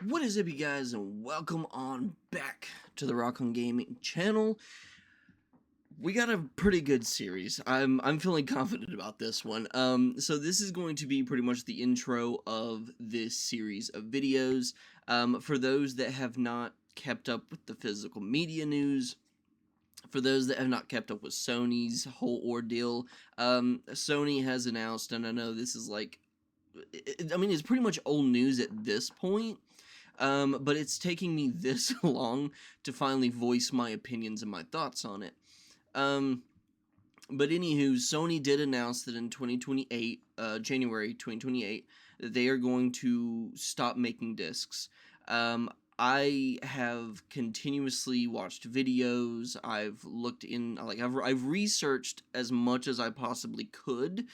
What is up, you guys, and welcome on back to the Rock on Gaming channel. We got a pretty good series. I'm feeling confident about this one. So this is going to be pretty much the intro of this series of videos. For those that have not kept up with the physical media news, for those that have not kept up with Sony's whole ordeal, Sony has announced, and I know this is like, I mean, it's pretty much old news at this point. But it's taking me this long to finally voice my opinions and my thoughts on it. Um, but anywho, Sony did announce that in 2028, January 2028, that they are going to stop making discs. I have continuously watched videos. I've looked in, I've researched as much as I possibly could.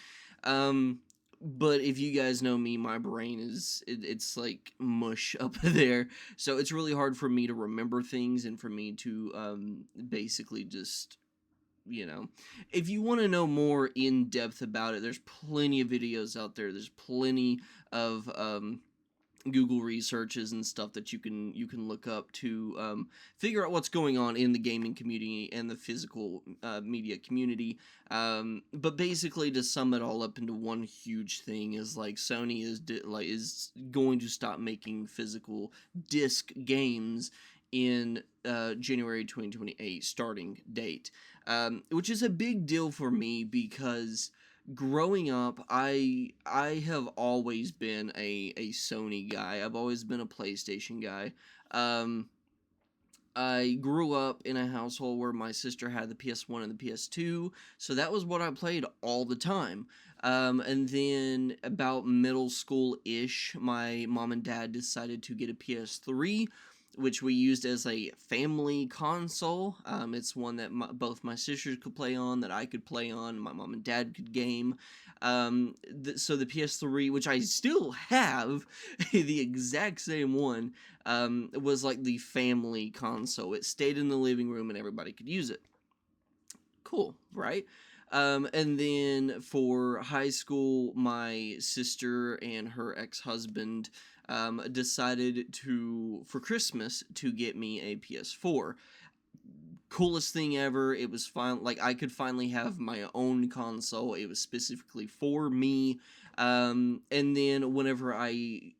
But if you guys know me, my brain it's like mush up there. So it's really hard for me to remember things and for me to basically just, you know, if you want to know more in depth about it, there's plenty of videos out there. There's plenty of Google researches and stuff that you can look up to figure out what's going on in the gaming community and the physical media community. But basically, to sum it all up into one huge thing, is like Sony is going to stop making physical disc games in January 2028 starting date, which is a big deal for me because growing up, I have always been a Sony guy. I've always been a PlayStation guy. Um, I grew up in a household where my sister had the PS1 and the PS2, so that was what I played all the time. And then about middle school-ish, my mom and dad decided to get a PS3, which we used as a family console. It's one that both my sisters could play on, that I could play on, my mom and dad could game. So the PS3, which I still have, the exact same one, was like the family console. It stayed in the living room and everybody could use it. Cool, right? And then for high school, my sister and her ex-husband decided for Christmas, to get me a PS4. Coolest thing ever. It was fun. Like, I could finally have my own console. It was specifically for me. And then whenever I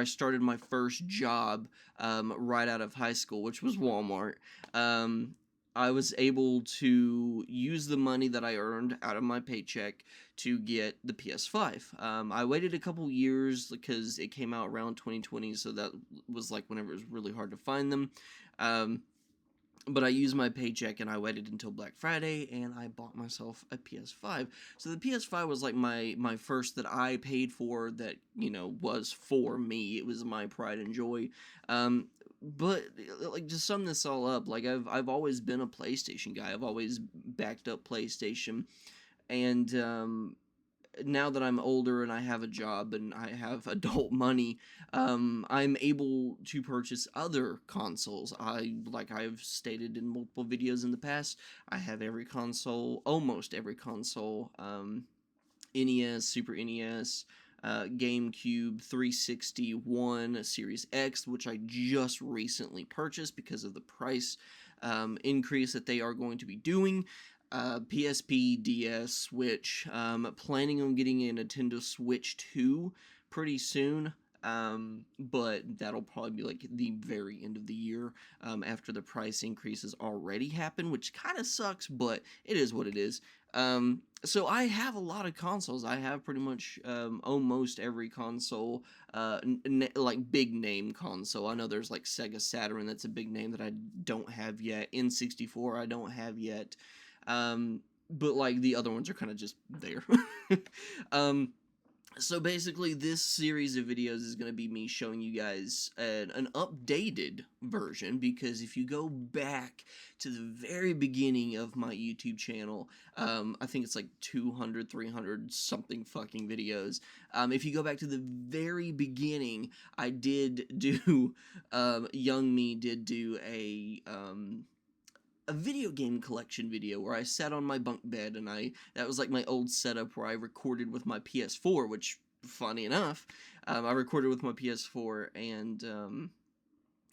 started my first job, right out of high school, which was Walmart, um, I was able to use the money that I earned out of my paycheck to get the PS5. I waited a couple years because it came out around 2020, so that was like whenever it was really hard to find them. Um, but I used my paycheck and I waited until Black Friday and I bought myself a PS5. So the PS5 was like my first that I paid for that, was for me. It was my pride and joy. But like, to sum this all up, like, I've always been a PlayStation guy. I've always backed up PlayStation, and now that I'm older and I have a job and I have adult money, I'm able to purchase other consoles. Like I've stated in multiple videos in the past, I have every console, almost every console, NES, Super NES, GameCube, 360, One, Series X, which I just recently purchased because of the price increase that they are going to be doing. PSP, DS, Switch. Planning on getting a Nintendo Switch 2 pretty soon. But that'll probably be like the very end of the year, after the price increases already happen, which kind of sucks, but it is what it is. So I have a lot of consoles. I have pretty much almost every console, like big name console. I know there's like Sega Saturn, that's a big name that I don't have yet. N64 I don't have yet. But like the other ones are kind of just there. um, so basically, this series of videos is going to be me showing you guys an updated version, because if you go back to the very beginning of my YouTube channel, I think it's like 200, 300 something fucking videos. If you go back to the very beginning, I did do, Young Me did do a video game collection video where I sat on my bunk bed and that was like my old setup where I recorded with my PS4, which funny enough, I recorded with my PS4 and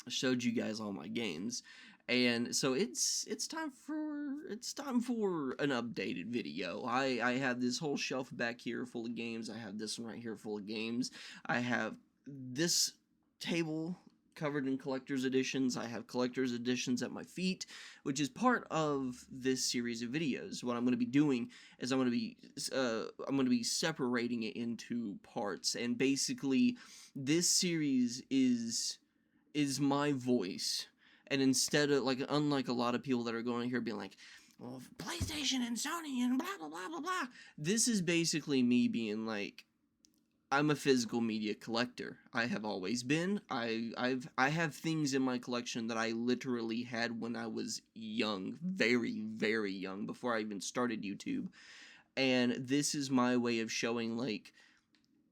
showed you guys all my games. And so it's time for an updated video. I have this whole shelf back here full of games. I have this one right here full of games. I have this table covered in collector's editions. I have collector's editions at my feet, which is part of this series of videos. What I'm going to be doing is I'm going to be separating it into parts, and basically this series is my voice. And instead of, like, unlike a lot of people that are going here being like, well, PlayStation and Sony and blah blah blah blah blah, this is basically me being like, I'm a physical media collector. I have always been. I have things in my collection that I literally had when I was young, very very young, before I even started YouTube. And this is my way of showing, like,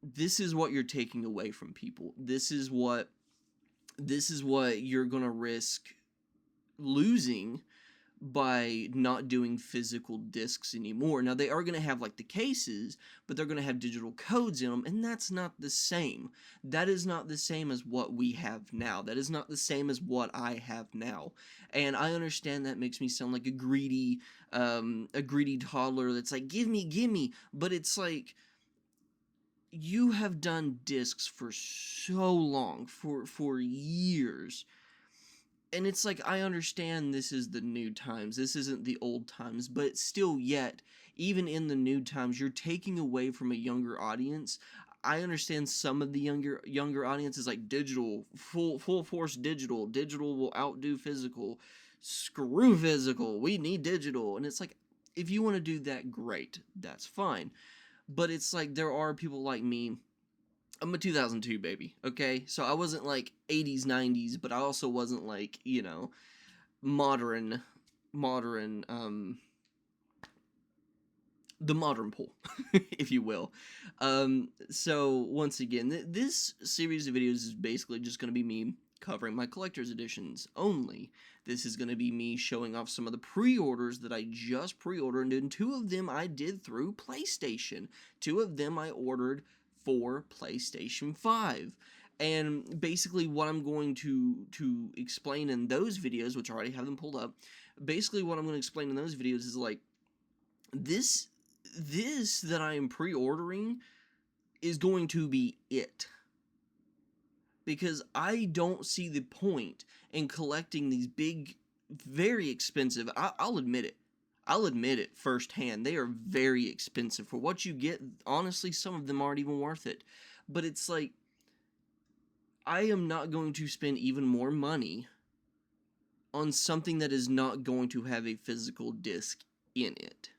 this is what you're taking away from people. This is what you're gonna risk losing by not doing physical discs anymore. Now, they are going to have, like, the cases, but they're going to have digital codes in them, and that's not the same. That is not the same as what we have now. That is not the same as what I have now. And I understand that makes me sound like a greedy toddler that's like, give me, but it's like, you have done discs for so long, for years. And it's like, I understand this is the new times, this isn't the old times, but still yet, even in the new times, you're taking away from a younger audience. I understand some of the younger audience is like, digital, full force digital will outdo physical, screw physical, we need digital. And it's like, if you want to do that, great, that's fine. But it's like, there are people like me. I'm a 2002 baby, okay? So I wasn't like 80s, 90s, but I also wasn't like, modern, the modern pool, if you will. So once again, this series of videos is basically just going to be me covering my collector's editions only. This is going to be me showing off some of the pre-orders that I just pre-ordered, and 2 of them I did through PlayStation. 2 of them I ordered for PlayStation 5. And basically what I'm going to explain in those videos, which I already have them pulled up, basically what I'm going to explain in those videos is like, this that I am pre-ordering is going to be it. Because I don't see the point in collecting these big, very expensive, I'll admit it. I'll admit it firsthand. They are very expensive. For what you get, honestly, some of them aren't even worth it. But it's like, I am not going to spend even more money on something that is not going to have a physical disc in it.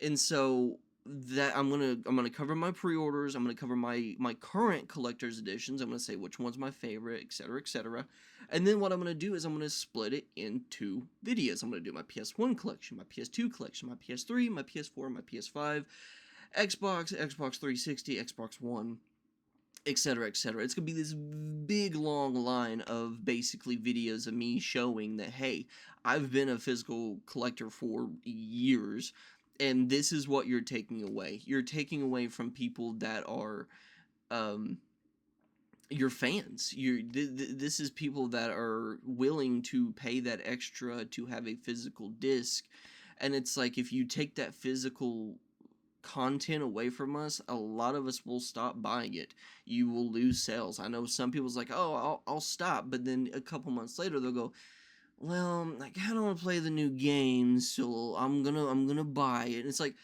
And so that I'm gonna cover my pre-orders. I'm gonna cover my current collector's editions. I'm gonna say which one's my favorite, etc., etc. And then what I'm gonna do is I'm gonna split it into videos. I'm gonna do my PS1 collection, my PS2 collection, my PS3, my PS4, my PS5, Xbox 360, Xbox One, etc., etc. It's gonna be this big long line of basically videos of me showing that, hey, I've been a physical collector for years. And this is what you're taking away. You're taking away from people that are your fans. This is people that are willing to pay that extra to have a physical disc. And it's like, if you take that physical content away from us, a lot of us will stop buying it. You will lose sales. I know some people's like, oh, I'll stop. But then a couple months later, they'll go, well, I kind of want to play the new games, so I'm gonna buy it. And it's like,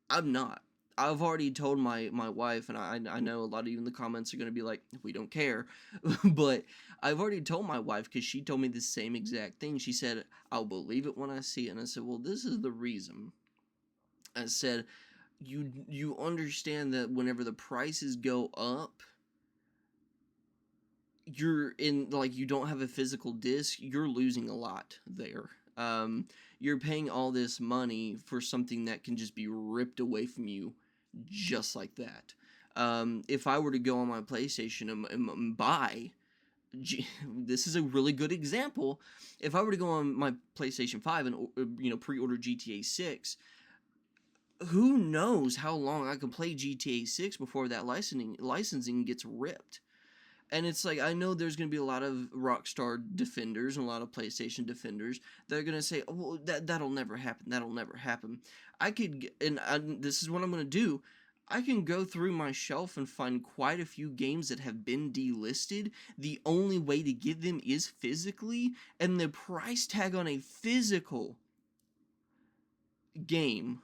I'm not. I've already told my wife, and I know a lot of you in the comments are gonna be like, we don't care, but I've already told my wife, because she told me the same exact thing. She said, I'll believe it when I see it. And I said, well, this is the reason. I said, you understand that whenever the prices go up, you're in, like, you don't have a physical disc, you're losing a lot there. You're paying all this money for something that can just be ripped away from you just like that. If I were to go on my PlayStation and buy, this is a really good example. If I were to go on my PlayStation 5 and pre-order GTA 6, who knows how long I can play GTA 6 before that licensing gets ripped. And it's like, I know there's going to be a lot of Rockstar defenders and a lot of PlayStation defenders that are going to say, oh, well, that'll never happen. That'll never happen. This is what I'm going to do. I can go through my shelf and find quite a few games that have been delisted. The only way to get them is physically, and the price tag on a physical game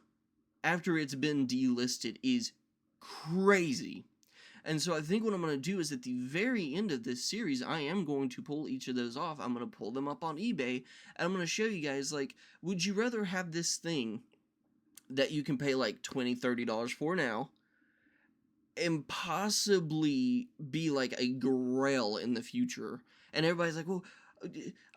after it's been delisted is crazy. And so I think what I'm going to do is at the very end of this series, I am going to pull each of those off. I'm going to pull them up on eBay, and I'm going to show you guys, like, would you rather have this thing that you can pay like $20, $30 for now, and possibly be like a grail in the future? And everybody's like, well,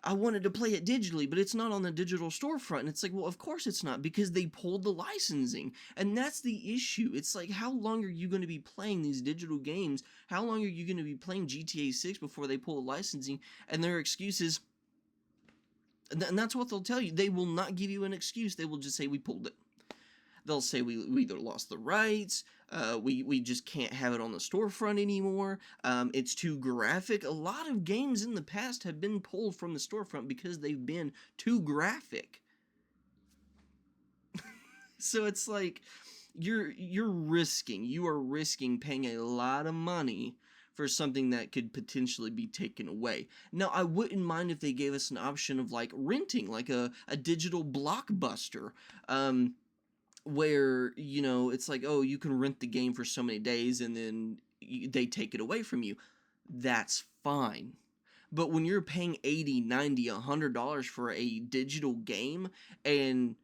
I wanted to play it digitally, but it's not on the digital storefront. And it's like, well, of course it's not, because they pulled the licensing. And that's the issue. It's like, how long are you going to be playing these digital games? How long are you going to be playing GTA 6 before they pull the licensing? And their excuse is, and that's what they'll tell you. They will not give you an excuse. They will just say, we pulled it. They'll say we either lost the rights, we just can't have it on the storefront anymore, it's too graphic. A lot of games in the past have been pulled from the storefront because they've been too graphic. So it's like, you are risking paying a lot of money for something that could potentially be taken away. Now, I wouldn't mind if they gave us an option of like renting, like a digital Blockbuster, where, you know, it's like, oh, you can rent the game for so many days and then they take it away from you. That's fine. But when you're paying $80, $90, $100 for a digital game, and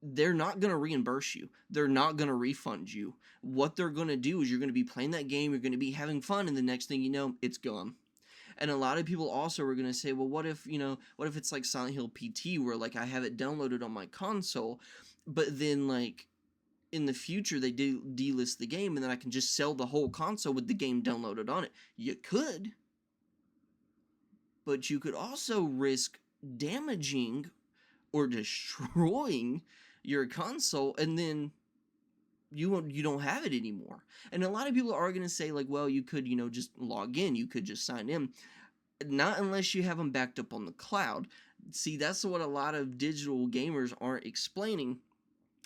they're not going to reimburse you, they're not going to refund you, what they're going to do is you're going to be playing that game, you're going to be having fun, and the next thing you know, it's gone. And a lot of people also are going to say, well, what if it's like Silent Hill PT, where like I have it downloaded on my console, but then like in the future they delist the game, and then I can just sell the whole console with the game downloaded on it. You could, but you could also risk damaging or destroying your console, and then you don't have it anymore. And a lot of people are going to say like, well, you could, just log in, you could just sign in. Not unless you have them backed up on the cloud. See, that's what a lot of digital gamers aren't explaining,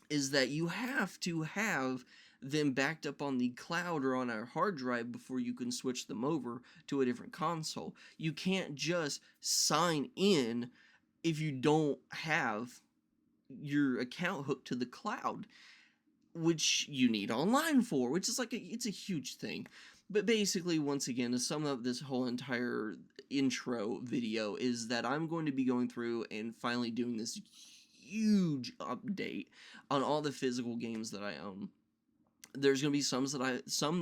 is that you have to have them backed up on the cloud or on a hard drive before you can switch them over to a different console. You can't just sign in if you don't have your account hooked to the cloud, which you need online for, which is like it's a huge thing. But basically, once again, to sum up this whole entire intro video, is that I'm going to be going through and finally doing this huge update on all the physical games that I own. There's going to be some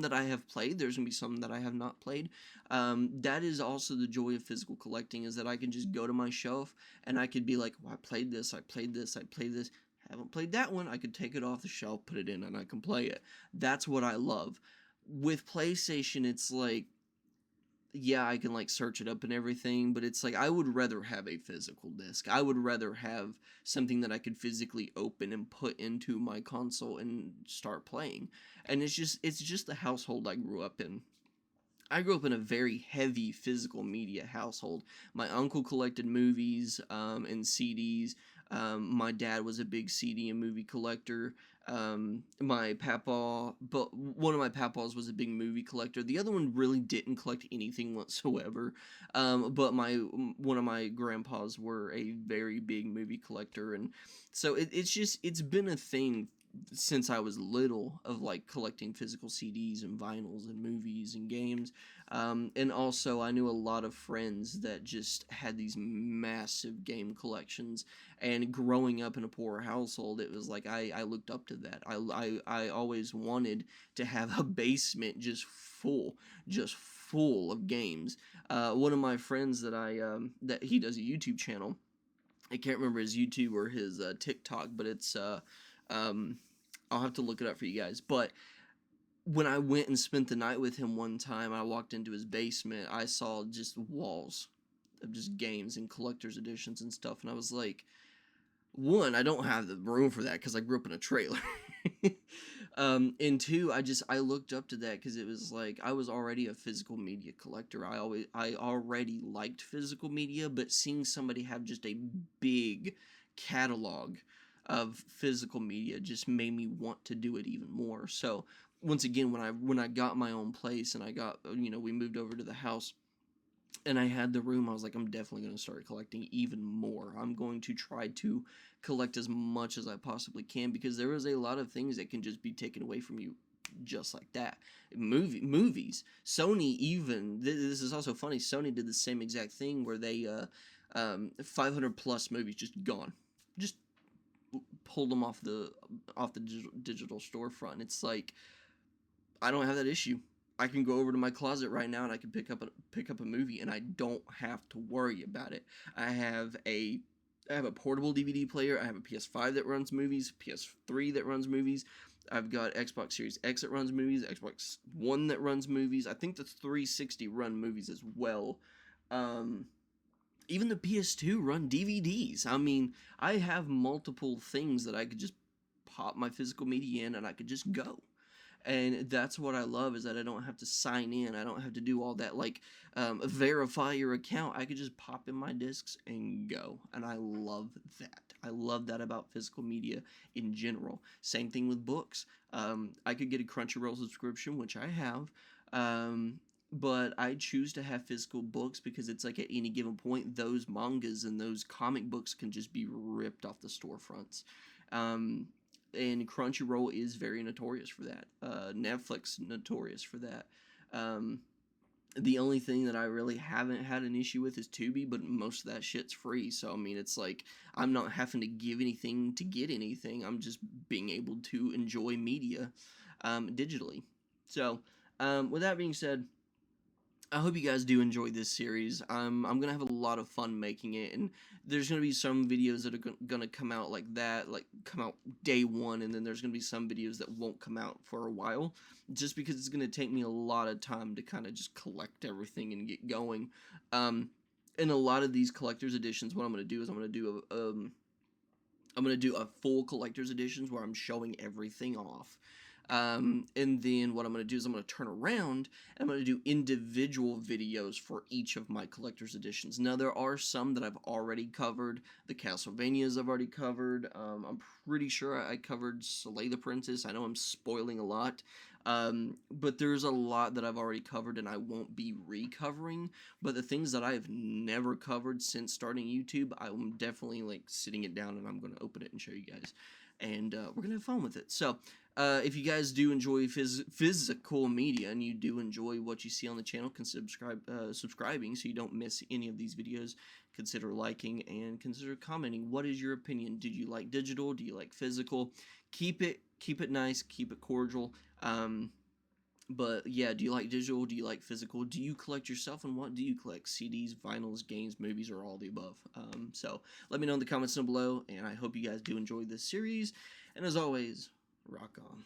that I have played. There's going to be some that I have not played. That is also the joy of physical collecting, is that I can just go to my shelf and I could be like, well, I played this, I played this, I played this. Haven't played that one. I could take it off the shelf, put it in, and I can play it. That's what I love. With PlayStation, it's like, yeah, I can like search it up and everything, but it's like I would rather have a physical disc. I would rather have something that I could physically open and put into my console and start playing. And it's just the household I grew up in. I grew up in a very heavy physical media household. My uncle collected movies and CDs. My dad was a big CD and movie collector. My papa, but one of my papas was a big movie collector. The other one really didn't collect anything whatsoever. But one of my grandpas were a very big movie collector, and so it's been a thing since I was little, of like collecting physical CDs and vinyls and movies and games. And also I knew a lot of friends that just had these massive game collections, and growing up in a poor household, it was like I looked up to that. I always wanted to have a basement just full of games. One of my friends that he does a YouTube channel, I can't remember his YouTube or his TikTok, but it's I'll have to look it up for you guys. But when I went and spent the night with him one time, I walked into his basement, I saw just walls of just games and collector's editions and stuff, and I was like, one, I don't have the room for that because I grew up in a trailer. And two, I looked up to that because it was like I was already a physical media collector. I already liked physical media, but seeing somebody have just a big catalog of physical media just made me want to do it even more. So once again, when I got my own place and I got, we moved over to the house and I had the room, I was like, I'm definitely going to start collecting even more. I'm going to try to collect as much as I possibly can because there is a lot of things that can just be taken away from you just like that. Movies. Sony even, this is also funny, Sony did the same exact thing where they, 500 plus movies just gone. Just pulled them off the digital storefront. It's like, I don't have that issue. I can go over to my closet right now and I can pick up a movie and I don't have to worry about it. I have a portable DVD player. I have a PS5 that runs movies, PS3 that runs movies. I've got Xbox Series X that runs movies, Xbox One that runs movies. I think the 360 run movies as well. Even the PS2 run DVDs. I mean, I have multiple things that I could just pop my physical media in and I could just go. And that's what I love, is that I don't have to sign in. I don't have to do all that, like, verify your account. I could just pop in my discs and go. And I love that. I love that about physical media in general. Same thing with books. I could get a Crunchyroll subscription, which I have. But I choose to have physical books because it's like at any given point, those mangas and those comic books can just be ripped off the storefronts. And Crunchyroll is very notorious for that. Netflix notorious for that. The only thing that I really haven't had an issue with is Tubi, but most of that shit's free. So I mean, it's like I'm not having to give anything to get anything. I'm just being able to enjoy media digitally. So with that being said, I hope you guys do enjoy this series. I'm gonna have a lot of fun making it, and there's gonna be some videos that are gonna come out like that, like come out day one, and then there's gonna be some videos that won't come out for a while, just because it's gonna take me a lot of time to kind of just collect everything and get going. In a lot of these collector's editions, what I'm gonna do is I'm gonna do a full collector's editions where I'm showing everything off. And then what I'm going to do is I'm going to turn around and I'm going to do individual videos for each of my collector's editions. Now, there are some that I've already covered. The Castlevanias I've already covered. I'm pretty sure I covered Slay the Princess. I know I'm spoiling a lot. But there's a lot that I've already covered and I won't be recovering. But the things that I've never covered since starting YouTube, I'm definitely like sitting it down and I'm going to open it and show you guys. And we're going to have fun with it. So, if you guys do enjoy physical media and you do enjoy what you see on the channel, consider subscribing so you don't miss any of these videos. Consider liking and consider commenting. What is your opinion? Did you like digital? Do you like physical? Keep it nice. Keep it cordial. But yeah, do you like digital? Do you like physical? Do you collect yourself? And what do you collect? CDs, vinyls, games, movies, or all the above? So let me know in the comments down below, and I hope you guys do enjoy this series. And as always, rock on.